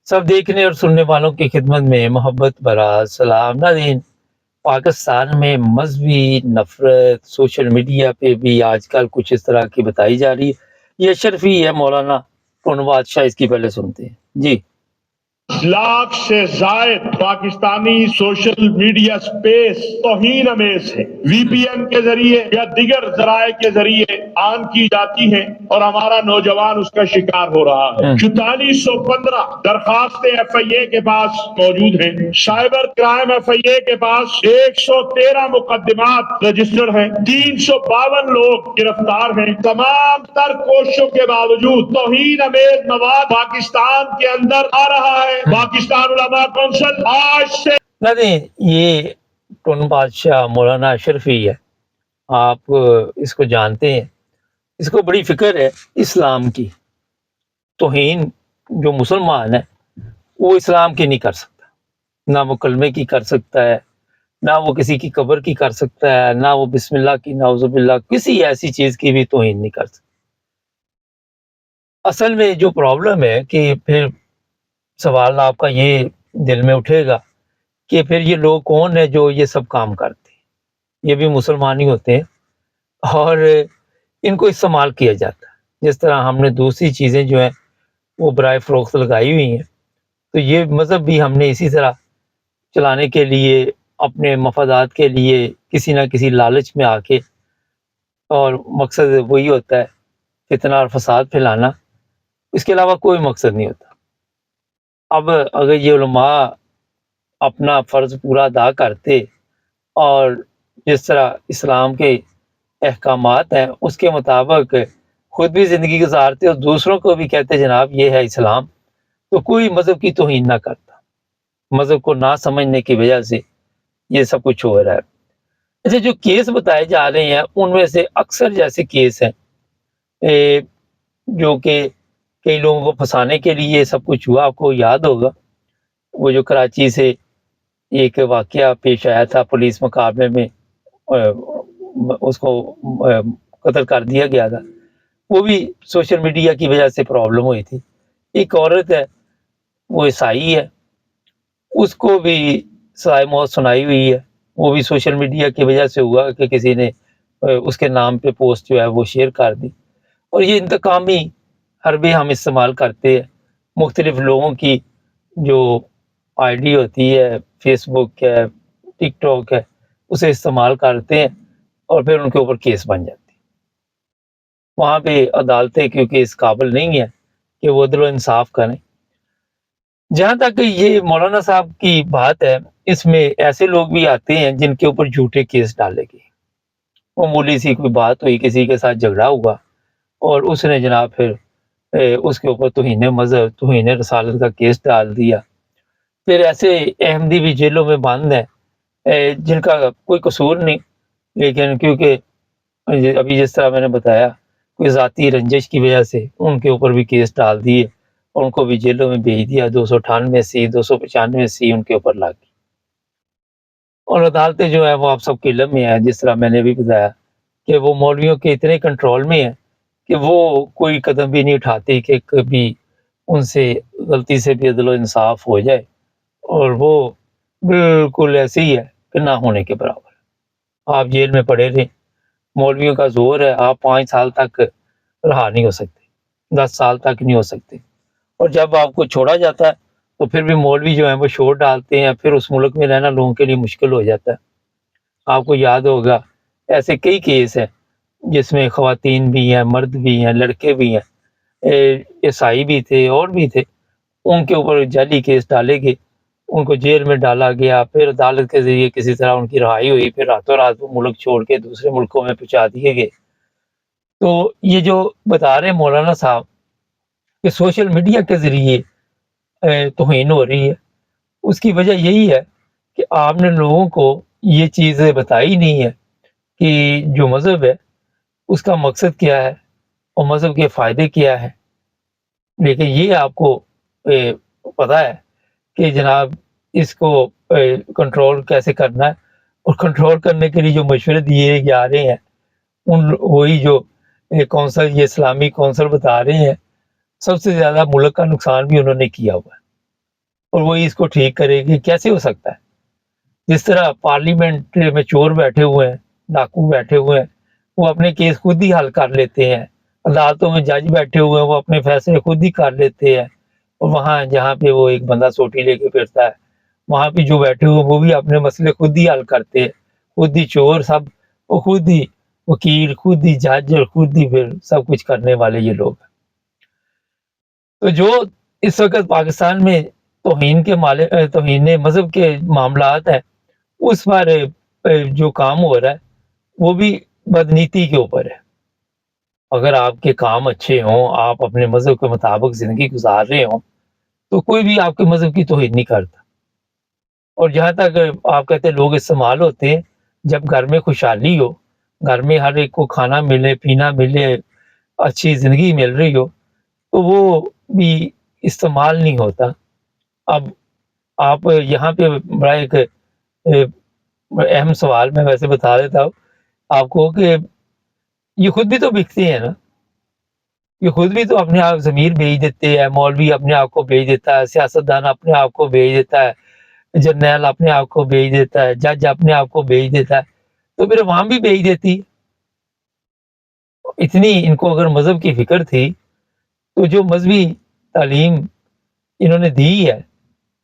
سب دیکھنے اور سننے والوں کی خدمت میں محبت بھرا سلام ناظرین۔ پاکستان میں مذہبی نفرت سوشل میڈیا پہ بھی آج کل کچھ اس طرح کی بتائی جا رہی ہے۔ یہ اشرفی ہے مولانا کون بادشاہ، اس کی پہلے سنتے ہیں جی۔ لاکھ سے زائد پاکستانی سوشل میڈیا سپیس توہین امیز ہے، وی پی این کے ذریعے یا دیگر ذرائع کے ذریعے آن کی جاتی ہیں اور ہمارا نوجوان اس کا شکار ہو رہا ہے۔ 4415 درخواستیں ایف آئی اے کے پاس موجود ہیں، سائبر کرائم ایف آئی اے کے پاس 113 مقدمات رجسٹرڈ ہیں، 352 لوگ گرفتار ہیں۔ تمام تر کوششوں کے باوجود توہین امیز مواد پاکستان کے اندر آ رہا ہے۔ پاکستان علماء کونسل آج سے نہیں، یہ کون بادشاہ مولانا اشرفی ہے، آپ اس کو جانتے ہیں، اس کو بڑی فکر ہے اسلام کی۔ توہین جو مسلمان ہے وہ اسلام کی نہیں کر سکتا، نہ وہ کلمے کی کر سکتا ہے، نہ وہ کسی کی قبر کی کر سکتا ہے، نہ وہ بسم اللہ کی، نعوذ باللہ کسی ایسی چیز کی بھی توہین نہیں کر سکتا۔ اصل میں جو پرابلم ہے کہ پھر سوال آپ کا یہ دل میں اٹھے گا کہ پھر یہ لوگ کون ہیں جو یہ سب کام کرتے ہیں؟ یہ بھی مسلمان ہی ہوتے ہیں اور ان کو استعمال کیا جاتا ہے، جس طرح ہم نے دوسری چیزیں جو ہیں وہ برائے فروخت لگائی ہوئی ہیں، تو یہ مذہب بھی ہم نے اسی طرح چلانے کے لیے اپنے مفادات کے لیے کسی نہ کسی لالچ میں آ کے، اور مقصد وہی ہوتا ہے فتنہ اور فساد پھیلانا، اس کے علاوہ کوئی مقصد نہیں ہوتا۔ اب اگر یہ علماء اپنا فرض پورا ادا کرتے اور جس طرح اسلام کے احکامات ہیں اس کے مطابق خود بھی زندگی گزارتے اور دوسروں کو بھی کہتے جناب یہ ہے اسلام، تو کوئی مذہب کی توہین نہ کرتا۔ مذہب کو نہ سمجھنے کی وجہ سے یہ سب کچھ ہو رہا ہے۔ اچھا، جو کیس بتائے جا رہے ہیں ان میں سے اکثر جیسے کیس ہیں جو کہ کئی لوگوں کو پھنسانے کے لیے سب کچھ ہوا۔ آپ کو یاد ہوگا وہ جو کراچی سے ایک واقعہ پیش آیا تھا، پولیس مقابلے میں اس کو قتل کر دیا گیا تھا، وہ بھی سوشل میڈیا کی وجہ سے پرابلم ہوئی تھی۔ ایک عورت ہے وہ عیسائی ہے، اس کو بھی سزائے موت سنائی ہوئی ہے، وہ بھی سوشل میڈیا کی وجہ سے ہوا کہ کسی نے اس کے نام پہ پوسٹ جو ہے وہ شیئر کر دی۔ اور یہ انتقامی حربے ہم استعمال کرتے ہیں، مختلف لوگوں کی جو آئی ڈی ہوتی ہے، فیس بک ہے، ٹک ٹاک ہے، اسے استعمال کرتے ہیں اور پھر ان کے اوپر کیس بن جاتے ہیں۔ وہاں پہ عدالتیں کیونکہ اس قابل نہیں ہیں کہ وہ عدل و انصاف کریں۔ جہاں تک یہ مولانا صاحب کی بات ہے، اس میں ایسے لوگ بھی آتے ہیں جن کے اوپر جھوٹے کیس ڈالے گئے۔ معمولی سی کوئی بات ہوئی، کسی کے ساتھ جھگڑا ہوا اور اس نے جناب پھر اس کے اوپر توہین مذہب، توہین رسالت کا کیس ڈال دیا۔ پھر ایسے احمدی بھی جیلوں میں بند ہیں جن کا کوئی قصور نہیں، لیکن کیونکہ ابھی جس طرح میں نے بتایا کوئی ذاتی رنجش کی وجہ سے ان کے اوپر بھی کیس ڈال دیے، ان کو بھی جیلوں میں بھیج دیا، 298 295 ان کے اوپر لگ گئی۔ اور عدالتیں جو ہیں وہ آپ سب کے علم میں ہیں، جس طرح میں نے بھی بتایا کہ وہ مولویوں کے اتنے کنٹرول میں ہیں کہ وہ کوئی قدم بھی نہیں اٹھاتے کہ کبھی ان سے غلطی سے بھی عدل و انصاف ہو جائے، اور وہ بالکل ایسے ہی ہے کہ نہ ہونے کے برابر۔ آپ جیل میں پڑے رہیں، مولویوں کا زور ہے، آپ 5 سال تک رہا نہیں ہو سکتے، 10 سال تک نہیں ہو سکتے، اور جب آپ کو چھوڑا جاتا ہے تو پھر بھی مولوی جو ہیں وہ شور ڈالتے ہیں، پھر اس ملک میں رہنا لوگوں کے لیے مشکل ہو جاتا ہے۔ آپ کو یاد ہوگا ایسے کئی کیس ہیں جس میں خواتین بھی ہیں، مرد بھی ہیں، لڑکے بھی ہیں، عیسائی بھی تھے اور بھی تھے، ان کے اوپر جعلی کیس ڈالے گئے، ان کو جیل میں ڈالا گیا، پھر عدالت کے ذریعے کسی طرح ان کی رہائی ہوئی، پھر راتوں رات وہ ملک چھوڑ کے دوسرے ملکوں میں پہنچا دیے گئے۔ تو یہ جو بتا رہے ہیں مولانا صاحب کہ سوشل میڈیا کے ذریعے توہین ہو رہی ہے، اس کی وجہ یہی ہے کہ آپ نے لوگوں کو یہ چیزیں بتائی نہیں ہے کہ جو مذہب ہے اس کا مقصد کیا ہے اور مذہب کے فائدے کیا ہے۔ لیکن یہ آپ کو پتہ ہے کہ جناب اس کو کنٹرول کیسے کرنا ہے، اور کنٹرول کرنے کے لیے جو مشورے دیے جا رہے ہیں وہی جو کونسل، یہ اسلامی کونسل بتا رہے ہیں، سب سے زیادہ ملک کا نقصان بھی انہوں نے کیا ہوا ہے۔ اور وہی اس کو ٹھیک کرے گی. کیسے ہو سکتا ہے؟ جس طرح پارلیمنٹ میں چور بیٹھے ہوئے ہیں, ڈاکو بیٹھے ہوئے ہیں, وہ اپنے کیس خود ہی حل کر لیتے ہیں. عدالتوں میں جج بیٹھے ہوئے ہیں, وہ اپنے فیصلے خود ہی کر لیتے ہیں. اور وہاں جہاں پہ وہ ایک بندہ سوٹی لے کے پھرتا ہے, وہاں پہ جو بیٹھے ہوئے وہ بھی اپنے مسئلے خود ہی حل کرتے ہیں. خود ہی چور سب, وہ خود ہی وکیل, خود ہی جج, اور خود ہی پھر سب کچھ کرنے والے یہ لوگ ہیں. تو جو اس وقت پاکستان میں توہین مذہب کے معاملات ہیں, اس پر جو کام ہو رہا ہے وہ بھی بدنیتی کے اوپر ہے. اگر آپ کے کام اچھے ہوں, آپ اپنے مذہب کے مطابق زندگی گزار رہے ہوں, تو کوئی بھی آپ کے مذہب کی توہین نہیں کرتا. اور جہاں تک آپ کہتے ہیں لوگ استعمال ہوتے ہیں, جب گھر میں خوشحالی ہو, گھر میں ہر ایک کو کھانا ملے, پینا ملے, اچھی زندگی مل رہی ہو, تو وہ بھی استعمال نہیں ہوتا. اب آپ یہاں پہ بڑا ایک اہم سوال میں ویسے بتا دیتا ہوں آپ کو, کہ یہ خود بھی تو بکتے ہیں نا. یہ خود بھی تو اپنے آپ ضمیر بھیج دیتے ہیں, مولوی اپنے آپ کو بھیج دیتا ہے, سیاستدان اپنے آپ کو بھیج دیتا ہے, جرنیل اپنے آپ کو بھیج دیتا ہے, جج اپنے آپ کو بھیج دیتا ہے, تو پھر وہاں بھی بھیج دیتی ہے. اتنی ان کو اگر مذہب کی فکر تھی, تو جو مذہبی تعلیم انہوں نے دی ہے,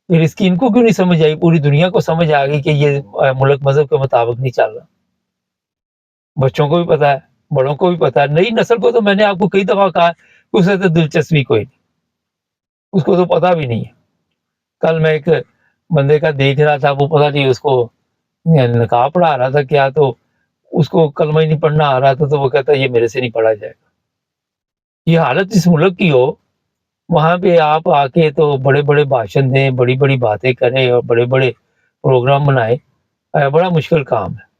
پھر اس کی ان کو کیوں نہیں سمجھ آئی؟ پوری دنیا کو سمجھ آ گئی کہ یہ ملک مذہب کے مطابق نہیں چل رہا. بچوں کو بھی پتا ہے, بڑوں کو بھی پتا ہے. نئی نسل کو تو میں نے آپ کو کئی دفعہ کہا, اسے تو دلچسپی کوئی نہیں, اس کو تو پتا بھی نہیں ہے. کل میں ایک بندے کا دیکھ رہا تھا, وہ پتا نہیں اس کو نقاب پڑھا رہا تھا کیا, تو اس کو کلمہ ہی نہیں پڑھنا آ رہا تھا, تو وہ کہتا یہ میرے سے نہیں پڑھا جائے گا. یہ حالت اس ملک کی ہو, وہاں پہ آپ آ کے تو بڑے بڑے بھاشن دیں, بڑی بڑی باتیں کریں, اور بڑے بڑے پروگرام بنائیں. بڑا مشکل کام ہے,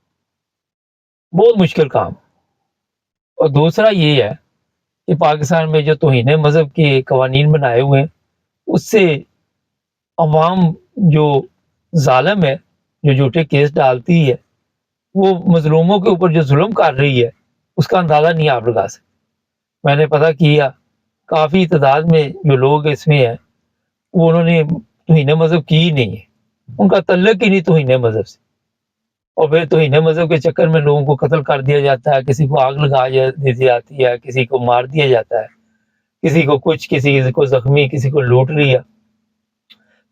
بہت مشکل کام. اور دوسرا یہ ہے کہ پاکستان میں جو توہین مذہب کے قوانین بنائے ہوئے ہیں, اس سے عوام جو ظالم ہے, جو جھوٹے کیس ڈالتی ہے, وہ مظلوموں کے اوپر جو ظلم کر رہی ہے, اس کا اندازہ نہیں آپ لگا سکتے. میں نے پتہ کیا, کافی تعداد میں جو لوگ اس میں ہیں, وہ انہوں نے توہین مذہب کی ہی نہیں ہے, ان کا تعلق ہی نہیں توہین مذہب سے. اور پھر توہین مذہب کے چکر میں لوگوں کو قتل کر دیا جاتا ہے, کسی کو آگ لگا دی جاتی ہے, کسی کو مار دیا جاتا ہے, کسی کو کچھ, کسی کو زخمی, کسی کو لوٹ لیا.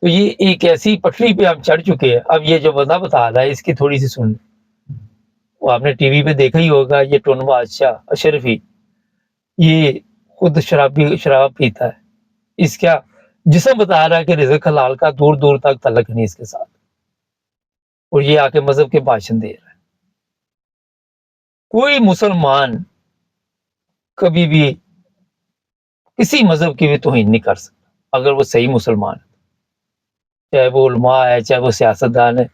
تو یہ ایک ایسی پٹری پہ ہم چڑھ چکے ہیں. اب یہ جو بندہ بتا رہا ہے, اس کی تھوڑی سی سن لیں. وہ آپ نے ٹی وی پہ دیکھا ہی ہوگا, یہ ٹون بادشاہ اشرفی, یہ خود شراب پیتا ہے. اس کا جسم بتا رہا ہے کہ رزق حلال کا دور دور تک تعلق نہیں اس کے ساتھ, اور یہ آ کے مذہب کے بھاشن دے رہا ہے. کوئی مسلمان کبھی بھی کسی مذہب کی بھی توہین نہیں کر سکتا اگر وہ صحیح مسلمان ہے, چاہے وہ علماء ہے, چاہے وہ سیاستدان ہے.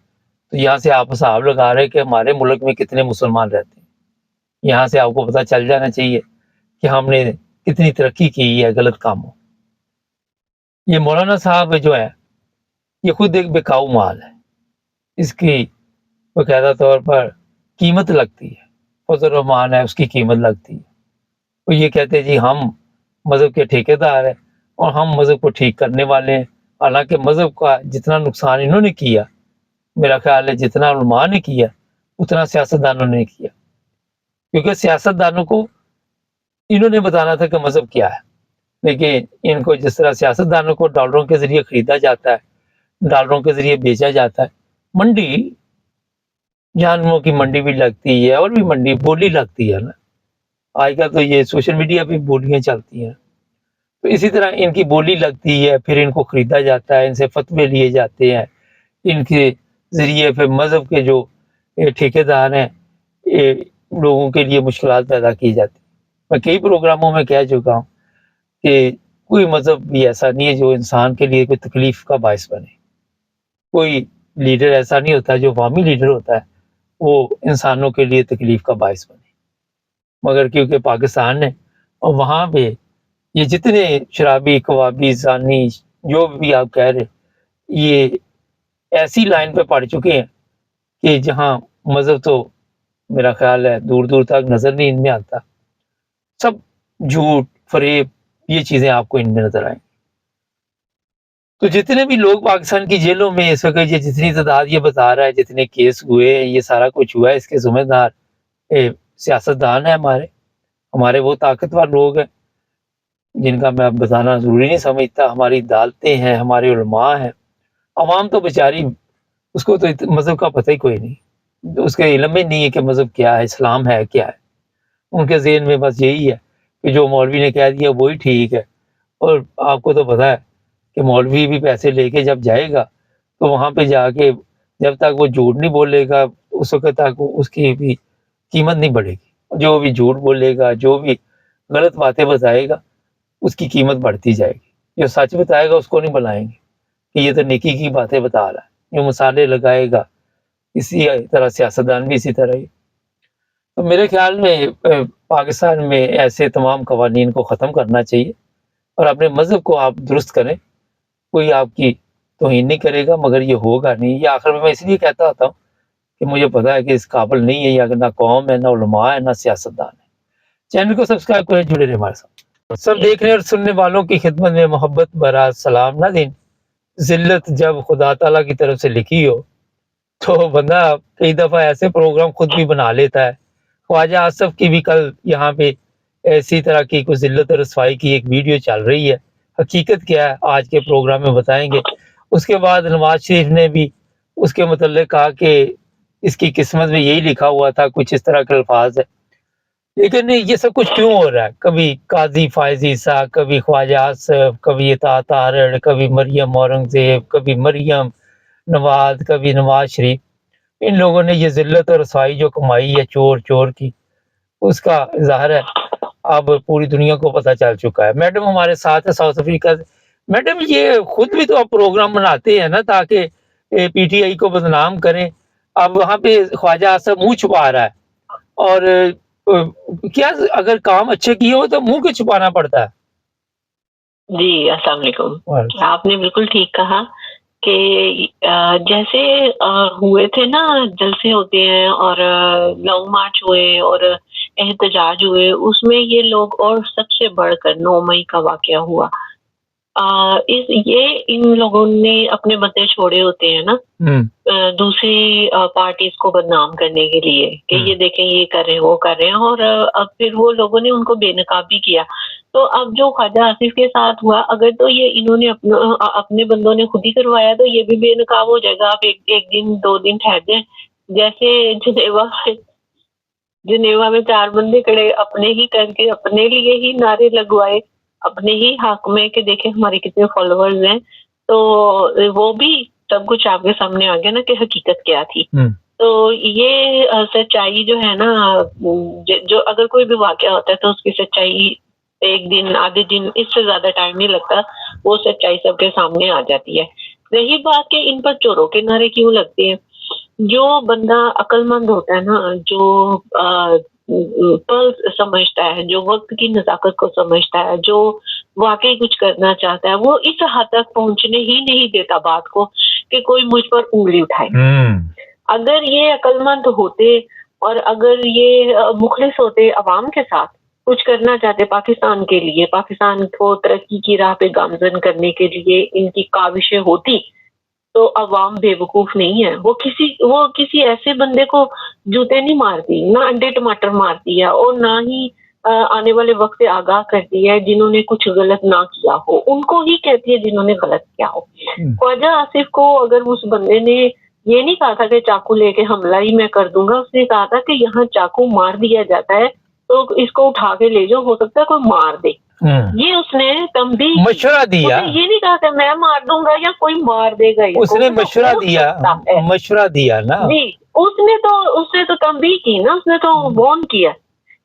تو یہاں سے آپ حساب لگا رہے کہ ہمارے ملک میں کتنے مسلمان رہتے ہیں. یہاں سے آپ کو پتہ چل جانا چاہیے کہ ہم نے کتنی ترقی کی ہے غلط کاموں. یہ مولانا صاحب جو ہے, یہ خود ایک بکاؤ مال ہے. اس کی باقاعدہ طور پر قیمت لگتی ہے. فضل الرحمان ہے, اس کی قیمت لگتی ہے. وہ یہ کہتے ہیں جی ہم مذہب کے ٹھیکیدار ہیں, اور ہم مذہب کو ٹھیک کرنے والے ہیں. حالانکہ مذہب کا جتنا نقصان انہوں نے کیا, میرا خیال ہے جتنا علماء نے کیا اتنا سیاستدانوں نے کیا. کیونکہ سیاستدانوں کو انہوں نے بتانا تھا کہ مذہب کیا ہے, لیکن ان کو جس طرح سیاستدانوں کو ڈالروں کے ذریعے خریدا جاتا ہے, ڈالروں کے ذریعے بیچا جاتا ہے. منڈی, جانوروں کی منڈی بھی لگتی ہے, اور بھی منڈی بولی لگتی ہے نا. آج کل تو یہ سوشل میڈیا پہ بولیاں چلتی ہیں, تو اسی طرح ان کی بولی لگتی ہے, پھر ان کو خریدا جاتا ہے, ان سے فتوے لیے جاتے ہیں. ان کے ذریعے پھر مذہب کے جو ٹھیکیدار ہیں, لوگوں کے لیے مشکلات پیدا کی جاتی. میں کئی پروگراموں میں کہہ چکا ہوں کہ کوئی مذہب بھی ایسا نہیں ہے جو انسان کے لیے کوئی تکلیف کا باعث بنے. کوئی لیڈر ایسا نہیں ہوتا, جو عوامی لیڈر ہوتا ہے وہ انسانوں کے لیے تکلیف کا باعث بنے. مگر کیونکہ پاکستان ہے, اور وہاں پہ یہ جتنے شرابی, کبابی, زانی, جو بھی آپ کہہ رہے, یہ ایسی لائن پہ پڑ چکے ہیں کہ جہاں مذہب تو میرا خیال ہے دور دور تک نظر نہیں ان میں آتا. سب جھوٹ, فریب, یہ چیزیں آپ کو ان میں نظر آئیں. تو جتنے بھی لوگ پاکستان کی جیلوں میں اس وقت یہ جتنی تعداد یہ بتا رہا ہے، جتنے کیس ہوئے ہیں، یہ سارا کچھ ہوا ہے، اس کے ذمہ دار سیاستدان ہیں ہمارے وہ طاقتور لوگ ہیں جن کا میں اب بتانا ضروری نہیں سمجھتا. ہماری عدالتیں ہیں، ہمارے علماء ہیں. عوام تو بیچاری، اس کو تو مذہب کا پتہ ہی کوئی نہیں، اس کے علم میں نہیں ہے کہ مذہب کیا ہے، اسلام ہے کیا ہے. ان کے ذہن میں بس یہی ہے کہ جو مولوی نے کہہ دیا وہی ٹھیک ہے. اور آپ کو تو پتہ ہے کہ مولوی بھی پیسے لے کے جب جائے گا تو وہاں پہ جا کے جب تک وہ جھوٹ نہیں بولے گا اس وقت تک اس کی بھی قیمت نہیں بڑھے گی. جو بھی جھوٹ بولے گا، جو بھی غلط باتیں بتائے گا، اس کی قیمت بڑھتی جائے گی. جو سچ بتائے گا اس کو نہیں بلائیں گے کہ یہ تو نیکی کی باتیں بتا رہا ہے. جو مسالے لگائے گا، اسی طرح سیاستدان بھی اسی طرح ہی. تو میرے خیال میں پاکستان میں ایسے تمام قوانین کو ختم کرنا چاہیے اور اپنے مذہب کو آپ درست کریں. کوئی آپ کی توہین نہیں کرے گا، مگر یہ ہوگا نہیں. یہ آخر میں اس لیے کہتا ہوتا ہوں کہ مجھے پتا ہے کہ اس قابل نہیں ہے، یا نہ قوم ہے، نہ علماء ہے، نہ سیاستدان ہے. چینل کو سبسکرائب کریں، جڑے رہے ہمارے ساتھ. سب دیکھنے اور سننے والوں کی خدمت میں محبت برا سلام. ناظرین، ذلت جب خدا تعالیٰ کی طرف سے لکھی ہو تو بندہ کئی دفعہ ایسے پروگرام خود بھی بنا لیتا ہے. خواجہ آصف کی بھی کل یہاں پہ ایسی طرح کی کوئی ذلت اور رسوائی کی ایک ویڈیو چل رہی ہے. حقیقت کیا ہے آج کے پروگرام میں بتائیں گے. اس کے بعد نواز شریف نے بھی اس کے متعلق کہا کہ اس کی قسمت میں یہی لکھا ہوا تھا، کچھ اس طرح کے الفاظ ہے. لیکن یہ سب کچھ کیوں ہو رہا ہے؟ کبھی قاضی فائز عیسیٰ، کبھی خواجہ آصف، کبھی اطاعت آرڑ، کبھی مریم اورنگزیب، کبھی مریم نواز، کبھی نواز شریف. ان لوگوں نے یہ ذلت اور رسوائی جو کمائی ہے چور چور کی، اس کا ظاہر ہے اب پوری دنیا کو پتہ چل چکا ہے. میڈم ہمارے ساتھ ہے ساؤتھ افریقہ سے. میڈم یہ خود بھی تو آپ پروگرام بناتے ہیں نا تاکہ پی ٹی آئی کو بدنام کریں. اب وہاں پہ خواجہ آصف منہ چھپا رہا ہے، اور کیا اگر کام اچھے کیے ہو تو منہ کیوں چھپانا پڑتا ہے؟ جی السلام علیکم. آپ نے بالکل ٹھیک کہا کہ جیسے ہوئے تھے نا، جلسے ہوتے ہیں اور لانگ مارچ ہوئے اور احتجاج ہوئے، اس میں یہ لوگ، اور سب سے بڑھ کر 9 مئی کا واقعہ ہوا، یہ ان لوگوں نے اپنے بندے چھوڑے ہوتے ہیں نا دوسری پارٹیز کو بدنام کرنے کے لیے کہ یہ دیکھیں یہ کر رہے ہیں وہ کر رہے ہیں، اور اب پھر وہ لوگوں نے ان کو بے نقاب بھی کیا. تو اب جو خواجہ آصف کے ساتھ ہوا، اگر تو یہ انہوں نے اپنے بندوں نے خود ہی کروایا تو یہ بھی بے نقاب ہو جائے گا. آپ ایک دن 2 دن ٹھہر جائیں. جیسے جنیوا میں 4 بندے کھڑے اپنے ہی کر کے اپنے لیے ہی نعرے لگوائے اپنے ہی حق میں کہ دیکھیں ہمارے کتنے فالوورز ہیں، تو وہ بھی سب کچھ آپ کے سامنے آ گیا نا کہ حقیقت کیا تھی. تو یہ سچائی جو ہے نا، جو اگر کوئی بھی واقعہ ہوتا ہے تو اس کی سچائی 1 دن آدھے دن اس سے زیادہ ٹائم نہیں لگتا، وہ سچائی سب کے سامنے آ جاتی ہے. رہی بات کہ ان پر چوروں کے نعرے کیوں لگتے ہیں، جو بندہ عقل مند ہوتا ہے نا، جو پل سمجھتا ہے، جو وقت کی نزاکت کو سمجھتا ہے، جو واقعی کچھ کرنا چاہتا ہے، وہ اس حد تک پہنچنے ہی نہیں دیتا بات کو کہ کوئی مجھ پر انگلی اٹھائے. اگر یہ عقل مند ہوتے اور اگر یہ مخلص ہوتے عوام کے ساتھ، کچھ کرنا چاہتے پاکستان کے لیے، پاکستان کو ترقی کی راہ پہ گامزن کرنے کے لیے ان کی کاوشیں ہوتی، تو عوام بے وقوف نہیں ہے. وہ کسی ایسے بندے کو جوتے نہیں مارتی، نہ انڈے ٹماٹر مارتی ہے، اور نہ ہی آنے والے وقت سے آگاہ کرتی ہے جنہوں نے کچھ غلط نہ کیا ہو، ان کو ہی کہتی ہے جنہوں نے غلط کیا ہو. خواجہ آصف کو اگر اس بندے نے یہ نہیں کہا تھا کہ چاقو لے کے حملہ ہی میں کر دوں گا، اس نے کہا تھا کہ یہاں چاقو مار دیا جاتا ہے تو اس کو اٹھا کے لے جاؤ، ہو سکتا ہے کوئی مار دے. یہ اس نے تنبیہ مشورہ دیا، یہ نہیں کہا کہ میں مار دوں گا یا کوئی مار دے گا. اس نے مشورہ دیا نا. جی اس نے تو تنبیہ کی نا، اس نے تو وارن کیا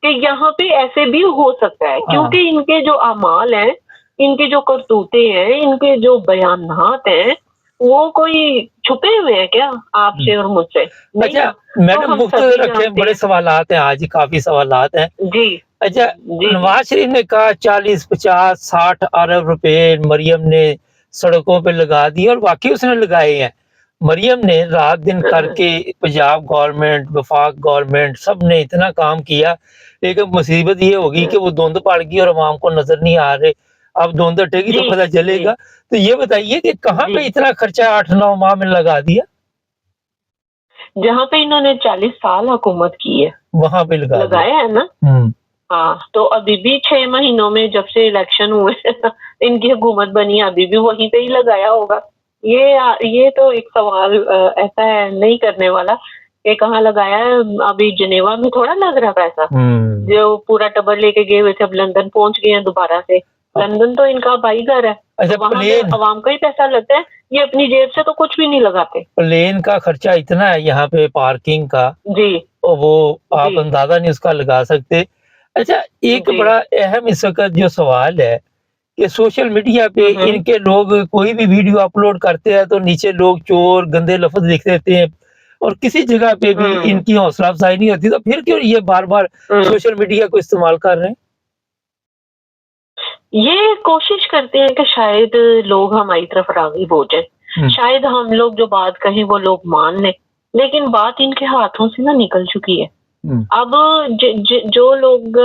کہ یہاں پہ ایسے بھی ہو سکتا ہے، کیونکہ ان کے جو اعمال ہیں، ان کے جو کرتوتے ہیں، ان کے جو بیانات ہیں، وہ کوئی چھپے ہوئے ہیں کیا آپ سے اور مجھ سے؟ اچھا میڈم مختصر رکھیں، بڑے سوالات ہیں آج، کافی سوالات ہیں. جی اچھا نواز شریف نے کہا 40 50 60 ارب روپے مریم نے سڑکوں پہ لگا دی، اور واقعی اس نے لگائے ہیں. مریم نے رات دن کر کے پنجاب گورنمنٹ، وفاق گورنمنٹ سب نے اتنا کام کیا، لیکن مصیبت یہ ہوگی کہ وہ دھند پڑ گئی اور عوام کو نظر نہیں آ رہے. اب دھوندر ٹیگی تو جی، پتہ چلے جی، گا. تو یہ بتائیے کہ کہاں جی. پہ اتنا خرچہ 8-9 ماہ میں لگا دیا؟ جہاں پہ انہوں نے 40 سال حکومت کی ہے وہاں پہ لگا دیا. لگایا ہے نا. ہاں تو ابھی بھی 6 مہینوں میں جب سے الیکشن ہوئے ان کی حکومت بنی ہے ابھی بھی وہیں پہ ہی لگایا ہوگا. یہ تو ایک سوال ایسا ہے نہیں کرنے والا کہ کہاں لگایا ہے. ابھی جنیوا میں تھوڑا لگ رہا پیسہ جو پورا ٹبر لے کے گئے ہوئے تھے اب لندن پہنچ گئے ہیں دوبارہ سے. لندن تو ان کا بھائی گھر ہے. اچھا وہاں پہ عوام کا ہی پیسہ لگتا ہے. یہ اپنی جیب سے تو کچھ بھی نہیں لگاتے. پلین کا خرچہ اتنا ہے یہاں پہ پارکنگ کا جی وہ آپ اندازہ نہیں اس کا لگا سکتے. اچھا ایک جی. بڑا اہم اس وقت جو سوال ہے کہ سوشل میڈیا پہ ان کے لوگ کوئی بھی ویڈیو اپلوڈ کرتے ہیں تو نیچے لوگ چور گندے لفظ لکھ دیتے ہیں اور کسی جگہ پہ بھی ان کی حوصلہ افزائی نہیں ہوتی. تو پھر کیوں یہ بار بار سوشل میڈیا کو استعمال کر رہے ہیں؟ یہ کوشش کرتے ہیں کہ شاید لوگ ہماری طرف راغب ہو جائیں. شاید ہم لوگ جو بات کہیں وہ لوگ مان لیں لیکن بات ان کے ہاتھوں سے نہ نکل چکی ہے. اب جو لوگ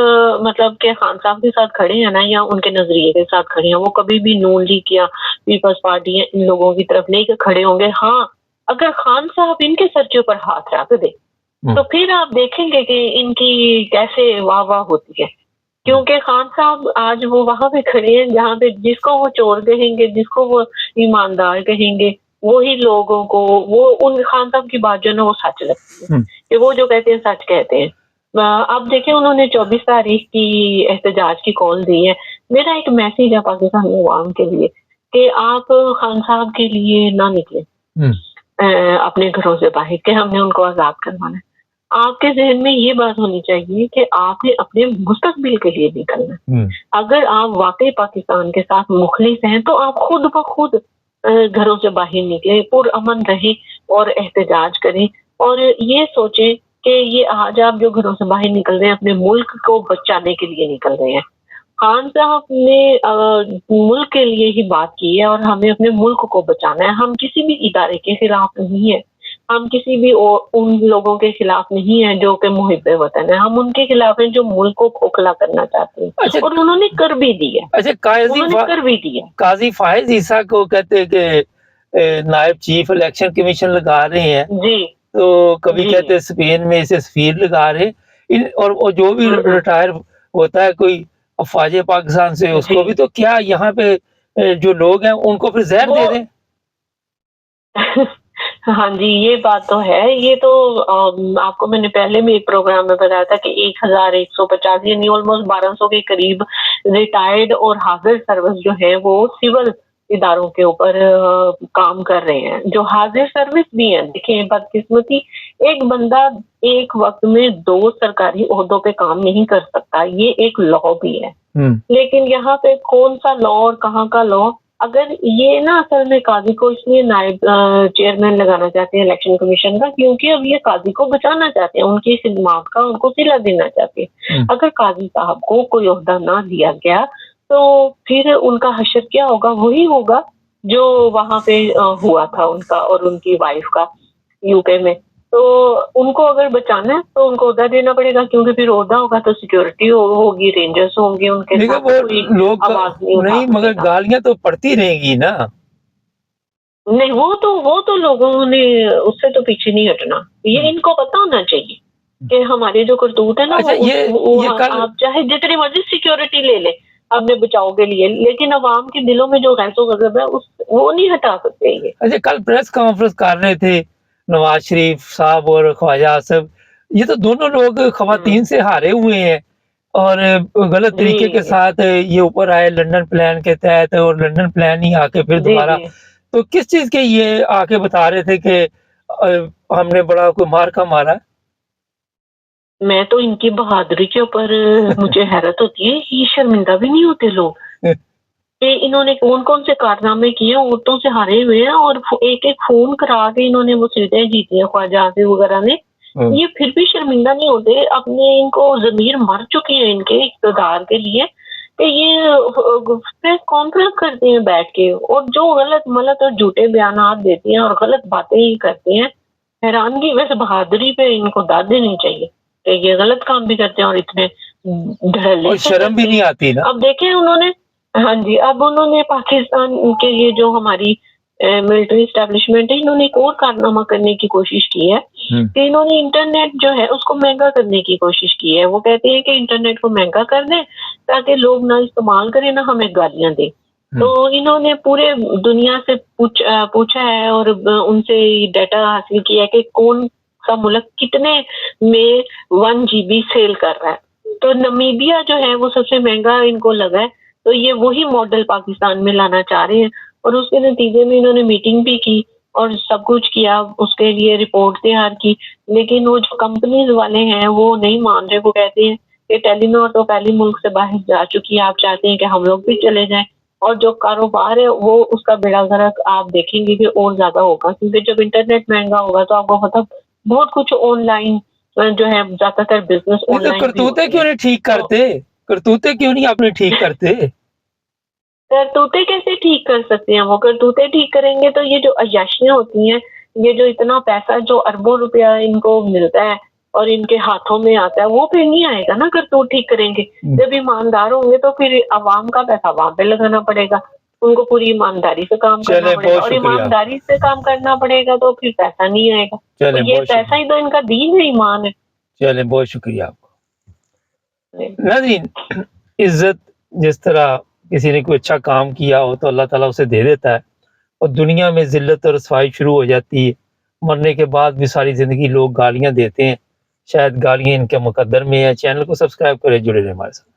مطلب کہ خان صاحب کے ساتھ کھڑے ہیں نا یا ان کے نظریے کے ساتھ کھڑے ہیں وہ کبھی بھی نون لیگ یا پیپلز پارٹی یا ان لوگوں کی طرف نہیں کھڑے ہوں گے. ہاں اگر خان صاحب ان کے سر کے اوپر ہاتھ رکھ دے تو پھر آپ دیکھیں گے کہ ان کی کیسے واہ واہ ہوتی ہے. کیونکہ خان صاحب آج وہ وہاں پہ کھڑے ہیں جہاں پہ جس کو وہ چور کہیں گے جس کو وہ ایماندار کہیں گے وہی لوگوں کو وہ ان خان صاحب کی بات جو ہے نا وہ سچ لگتی ہے کہ وہ جو کہتے ہیں سچ کہتے ہیں. اب دیکھیں انہوں نے 24 تاریخ کی احتجاج کی کال دی ہے. میرا ایک میسیج ہے پاکستانی عوام کے لیے کہ آپ خان صاحب کے لیے نہ نکلیں اپنے گھروں سے باہر کہ ہم نے ان کو آزاد کروانا ہے. آپ کے ذہن میں یہ بات ہونی چاہیے کہ آپ نے اپنے مستقبل کے لیے نکلنا ہے. اگر آپ واقعی پاکستان کے ساتھ مخلص ہیں تو آپ خود بخود گھروں سے باہر نکلیں پرامن رہیں اور احتجاج کریں اور یہ سوچیں کہ یہ آج آپ جو گھروں سے باہر نکل رہے ہیں اپنے ملک کو بچانے کے لیے نکل رہے ہیں. خان صاحب نے ملک کے لیے ہی بات کی ہے اور ہمیں اپنے ملک کو بچانا ہے. ہم کسی بھی ادارے کے خلاف نہیں ہیں. ہم کسی بھی ان لوگوں کے خلاف نہیں ہیں جو کہ محب وطن ہیں. ہم ان کے خلاف ہیں جو ملک کو کھوکھلا کرنا چاہتے ہیں اور انہوں نے کر بھی دیا. قاضی فائز عیسیٰ کو کہتے ہیں کہ نائب چیف الیکشن کمیشن لگا رہے ہیں جی تو کبھی کہتے ہیں اسپین میں اسے سفیر لگا رہے ہیں اور جو بھی ریٹائر ہوتا ہے کوئی افواج پاکستان سے اس کو بھی تو کیا یہاں پہ جو لوگ ہیں ان کو پھر زہر دے دیں. ہاں جی یہ بات تو ہے. یہ تو آپ کو میں نے پہلے بھی ایک پروگرام میں بتایا تھا کہ 1150 یعنی آلموسٹ 1200 کے قریب ریٹائرڈ اور حاضر سروس جو ہے وہ سول اداروں کے اوپر کام کر رہے ہیں جو حاضر سروس بھی ہیں. دیکھیں بدقسمتی ایک بندہ ایک وقت میں 2 سرکاری عہدوں پہ کام نہیں کر سکتا. یہ ایک لا بھی ہے لیکن یہاں پہ کون سا لا اور کہاں کا لا. اگر یہ نا اصل میں قاضی کو اس لیے نائب چیئرمین لگانا چاہتے ہیں الیکشن کمیشن کا کیونکہ اب یہ قاضی کو بچانا چاہتے ہیں ان کی خدمات کا ان کو صلہ دینا چاہتے ہیں. اگر قاضی صاحب کو کوئی عہدہ نہ دیا گیا تو پھر ان کا حشر کیا ہوگا. وہی ہوگا جو وہاں پہ ہوا تھا ان کا اور ان کی وائف کا یو کے میں. تو ان کو اگر بچانا ہے تو ان کو عہدہ دینا پڑے گا کیونکہ پھر عہدہ ہوگا تو سیکورٹی ہوگی رینجرز ہوں گے ان کے ساتھ کوئی آواز نہیں مگر گالیاں تو پڑتی رہیں گی نا. نہیں وہ تو لوگوں نے اس سے تو پیچھے نہیں ہٹنا. یہ ان کو پتا ہونا چاہیے کہ ہمارے جو کرتوت ہے نا آپ چاہے جتنی مرضی سیکورٹی لے لیں اپنے بچاؤ کے لیے لیکن عوام کے دلوں میں جو غیظ و غضب ہے وہ نہیں ہٹا سکتے. یہ اچھا کل پریس کانفرنس کر رہے تھے نواز شریف صاحب اور خواجہ آصف. یہ تو دونوں لوگ خواتین سے ہارے ہوئے ہیں اور غلط طریقے کے ساتھ یہ اوپر آئے لنڈن پلان کے تحت اور لنڈن پلان ہی آ کے پھر دوبارہ تو کس چیز کے یہ آ کے بتا رہے تھے کہ ہم نے بڑا کوئی مار کا مارا. میں تو ان کی بہادری کے اوپر مجھے حیرت ہوتی ہے. یہ شرمندہ بھی نہیں ہوتے لوگ کہ انہوں نے کون سے کارنامے کیے عورتوں سے ہارے ہوئے ہیں اور ایک فون کرا کے انہوں نے وہ سیٹیں جیتی ہیں خواجہ آصف وغیرہ نے. یہ پھر بھی شرمندہ نہیں ہوتے. اپنے ان کو ضمیر مر چکی ہے ان کے اقتدار کے لیے کہ یہ پریس کانفرنس کرتے ہیں بیٹھ کے اور جو غلط ملت اور جھوٹے بیانات دیتے ہیں اور غلط باتیں ہی کرتے ہیں. حیرانگی ویسے بہادری پہ ان کو داد دینی چاہیے کہ یہ غلط کام بھی کرتے ہیں اور اتنے ڈھلے شرم بھی نہیں آتی نا. اب دیکھیں انہوں نے ہاں جی، اب انہوں نے پاکستان کے یہ جو ہماری ملٹری اسٹیبلشمنٹ ہے، انہوں نے ایک اور کارنامہ کرنے کی کوشش کی ہے کہ انہوں نے انٹرنیٹ جو ہے اس کو مہنگا کرنے کی کوشش کی ہے. وہ کہتے ہیں کہ انٹرنیٹ کو مہنگا کر دیں تاکہ لوگ نہ استعمال کریں نہ ہمیں گالیاں دیں. تو انہوں نے پورے دنیا سے پوچھا ہے اور ان سے ڈیٹا حاصل کیا ہے کہ کون سا ملک کتنے میں 1 GB سیل کر رہا ہے. تو نمیبیا جو ہے وہ سب سے مہنگا ان کو لگا ہے. تو یہ وہی ماڈل پاکستان میں لانا چاہ رہے ہیں اور اس کے نتیجے میں انہوں نے میٹنگ بھی کی اور سب کچھ کیا، اس کے لیے رپورٹ تیار کی. لیکن وہ جو کمپنیز والے ہیں وہ نہیں مان رہے. وہ کہتے ہیں کہ ٹیلی نار تو پہلی ملک سے باہر جا چکی ہے، آپ چاہتے ہیں کہ ہم لوگ بھی چلے جائیں. اور جو کاروبار ہے وہ اس کا بیڑا غرق آپ دیکھیں گے کہ اور زیادہ ہوگا، کیونکہ جب انٹرنیٹ مہنگا ہوگا تو آپ کو پتہ بہت کچھ آن لائن جو ہے زیادہ تر بزنس آن لائن. کرتوتے کیوں نہیں ٹھیک کرتے؟ کرتوتے کیوں نہیں آپ نے ٹھیک کرتے؟ کرتوتے کیسے ٹھیک کر سکتے ہیں؟ وہ کرتوتے ٹھیک کریں گے تو یہ جو عیاشیاں ہوتی ہیں، یہ جو اتنا پیسہ جو اربوں روپیہ ان کو ملتا ہے اور ان کے ہاتھوں میں آتا ہے، وہ پھر نہیں آئے گا نا. کرتوت ٹھیک کریں گے جب ایماندار ہوں گے تو پھر عوام کا پیسہ عوام پہ لگانا پڑے گا. ان کو پوری ایمانداری سے کام کرنا پڑے گا اور ایمانداری سے کام کرنا پڑے گا تو پھر پیسہ نہیں آئے گا. یہ پیسہ ہی تو ان کا دین ہے، ایمان ہے. چلیں، بہت شکریہ آپ کو. ناظرین، عزت جس طرح کسی نے کوئی اچھا کام کیا ہو تو اللہ تعالیٰ اسے دے دیتا ہے، اور دنیا میں ذلت اور رسوائی شروع ہو جاتی ہے. مرنے کے بعد بھی ساری زندگی لوگ گالیاں دیتے ہیں، شاید گالیاں ان کے مقدر میں ہیں. چینل کو سبسکرائب کریں، جڑے رہیں ہمارے ساتھ.